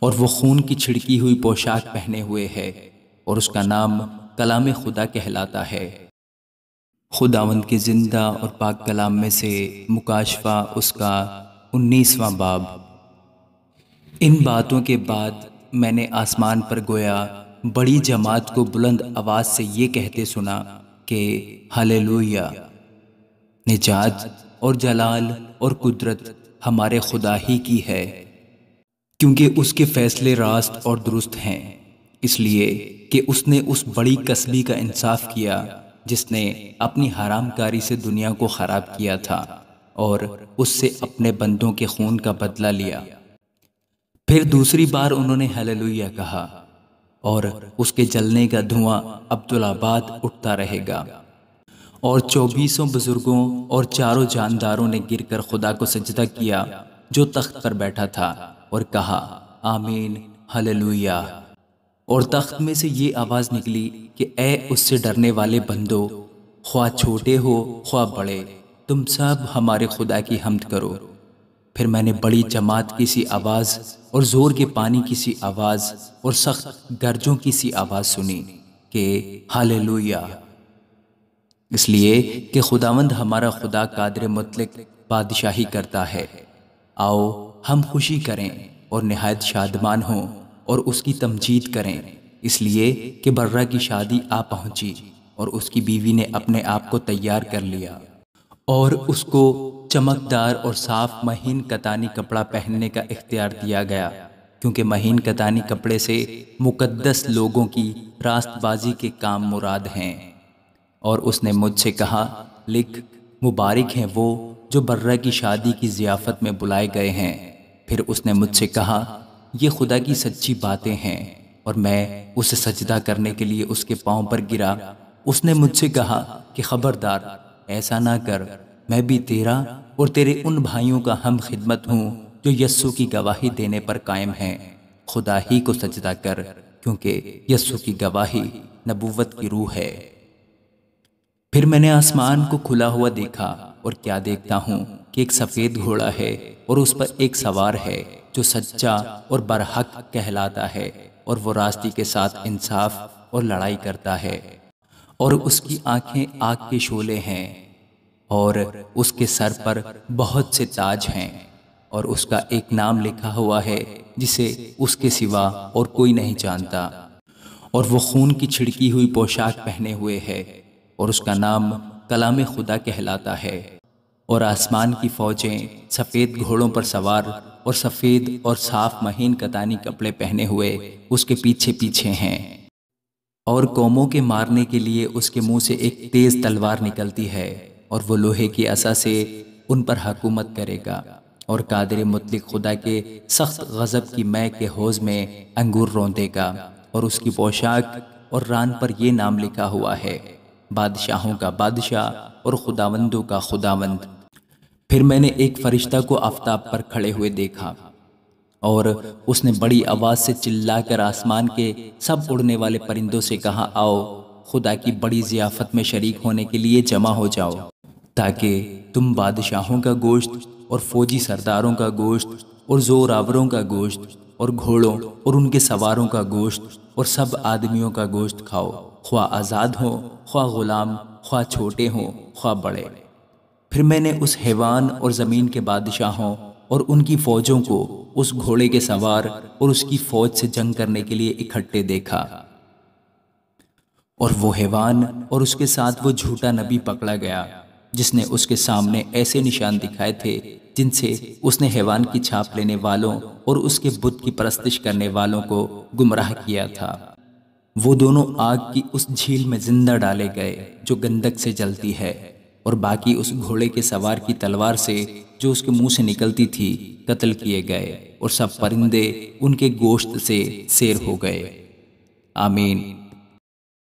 اور وہ خون کی چھڑکی ہوئی پوشاک پہنے ہوئے ہے، اور اس کا نام کلام خدا کہلاتا ہے۔ خداوند کے زندہ اور پاک کلام میں سے مکاشفہ اس کا 19واں باب۔ ان باتوں کے بعد میں نے آسمان پر گویا بڑی جماعت کو بلند آواز سے یہ کہتے سنا کہ ہلیلویا! نجات اور جلال اور قدرت ہمارے خدا ہی کی ہے، کیونکہ اس کے فیصلے راست اور درست ہیں، اس لیے کہ اس نے اس بڑی کسبی کا انصاف کیا جس نے اپنی حرام کاری سے دنیا کو خراب کیا تھا اور اس سے اپنے بندوں کے خون کا بدلہ لیا۔ پھر دوسری بار انہوں نے ہلیلویا کہا، اور اس کے جلنے کا دھواں عبدالآباد اٹھتا رہے گا۔ اور 24 بزرگوں اور چاروں جانداروں نے گر کر خدا کو سجدہ کیا جو تخت پر بیٹھا تھا، اور کہا آمین ہلیلویا۔ اور تخت میں سے یہ آواز نکلی کہ اے اس سے ڈرنے والے بندو، خواہ چھوٹے ہو خواہ بڑے، تم سب ہمارے خدا کی حمد کرو۔ پھر میں نے بڑی جماعت کی سی آواز اور زور کے پانی کی سی آواز اور سخت گرجوں کی سی آواز سنی کہ ہلیلویا! اس لیے کہ خداوند ہمارا خدا قادر مطلق بادشاہی کرتا ہے۔ آؤ ہم خوشی کریں اور نہایت شادمان ہوں اور اس کی تمجید کریں، اس لیے کہ برہ کی شادی آ پہنچی اور اس کی بیوی نے اپنے آپ کو تیار کر لیا۔ اور اس کو چمکدار اور صاف مہین کتانی کپڑا پہننے کا اختیار دیا گیا، کیونکہ مہین کتانی کپڑے سے مقدس لوگوں کی راست بازی کے کام مراد ہیں۔ اور اس نے مجھ سے کہا، لکھ، مبارک ہیں وہ جو برہ کی شادی کی ضیافت میں بلائے گئے ہیں۔ پھر اس نے مجھ سے کہا، یہ خدا کی سچی باتیں ہیں، اور میں اسے سجدہ کرنے کے لیے اس کے پاؤں پر گرا۔ اس نے مجھ سے کہا کہ خبردار، ایسا نہ کر، میں بھی تیرا اور تیرے ان بھائیوں کا ہم خدمت ہوں جو یسوع کی گواہی دینے پر قائم ہیں۔ خدا ہی کو سجدہ کر، کیونکہ یسوع کی گواہی نبوت کی روح ہے۔ پھر میں نے آسمان کو کھلا ہوا دیکھا، اور کیا دیکھتا ہوں کہ ایک سفید گھوڑا ہے، اور اس پر ایک سوار ہے جو سچا اور برحق کہلاتا ہے، اور وہ راستی کے ساتھ انصاف اور لڑائی کرتا ہے۔ اور اس کی آنکھیں آگ کے شعلے ہیں، اور اس کے سر پر بہت سے تاج ہیں، اور اس کا ایک نام لکھا ہوا ہے جسے اس کے سوا اور کوئی نہیں جانتا۔ اور وہ خون کی چھڑکی ہوئی پوشاک پہنے ہوئے ہے، اور اس کا نام کلام خدا کہلاتا ہے۔ اور آسمان کی فوجیں سفید گھوڑوں پر سوار اور سفید اور صاف مہین کتانی کپڑے پہنے ہوئے اس کے پیچھے پیچھے ہیں۔ اور قوموں کے مارنے کے لیے اس کے منہ سے ایک تیز تلوار نکلتی ہے، اور وہ لوہے کی عصا سے ان پر حکومت کرے گا، اور قادر مطلق خدا کے سخت غضب کی مے کے حوض میں انگور روندے گا۔ اور اس کی پوشاک اور ران پر یہ نام لکھا ہوا ہے، بادشاہوں کا بادشاہ اور خداوندوں کا خداوند۔ پھر میں نے ایک فرشتہ کو آفتاب پر کھڑے ہوئے دیکھا، اور اس نے بڑی آواز سے چلا کر آسمان کے سب اڑنے والے پرندوں سے کہا، آؤ خدا کی بڑی ضیافت میں شریک ہونے کے لیے جمع ہو جاؤ، تاکہ تم بادشاہوں کا گوشت اور فوجی سرداروں کا گوشت اور زوراوروں کا گوشت اور گھوڑوں اور ان کے سواروں کا گوشت اور سب آدمیوں کا گوشت کھاؤ، خواہ آزاد ہوں خواہ غلام، خواہ چھوٹے ہوں خواہ بڑے۔ پھر میں نے اس حیوان اور زمین کے بادشاہوں اور ان کی فوجوں کو اس گھوڑے کے سوار اور اس کی فوج سے جنگ کرنے کے لیے اکٹھے دیکھا۔ اور وہ حیوان اور اس کے ساتھ وہ جھوٹا نبی پکڑا گیا جس نے اس کے سامنے ایسے نشان دکھائے تھے جن سے اس نے حیوان کی چھاپ لینے والوں اور اس کے بت کی پرستش کرنے والوں کو گمراہ کیا تھا۔ وہ دونوں آگ کی اس جھیل میں زندہ ڈالے گئے جو گندک سے جلتی ہے، اور باقی اس گھوڑے کے سوار کی تلوار سے جو اس کے منہ سے نکلتی تھی قتل کیے گئے، اور سب پرندے ان کے گوشت سے سیر ہو گئے۔ آمین۔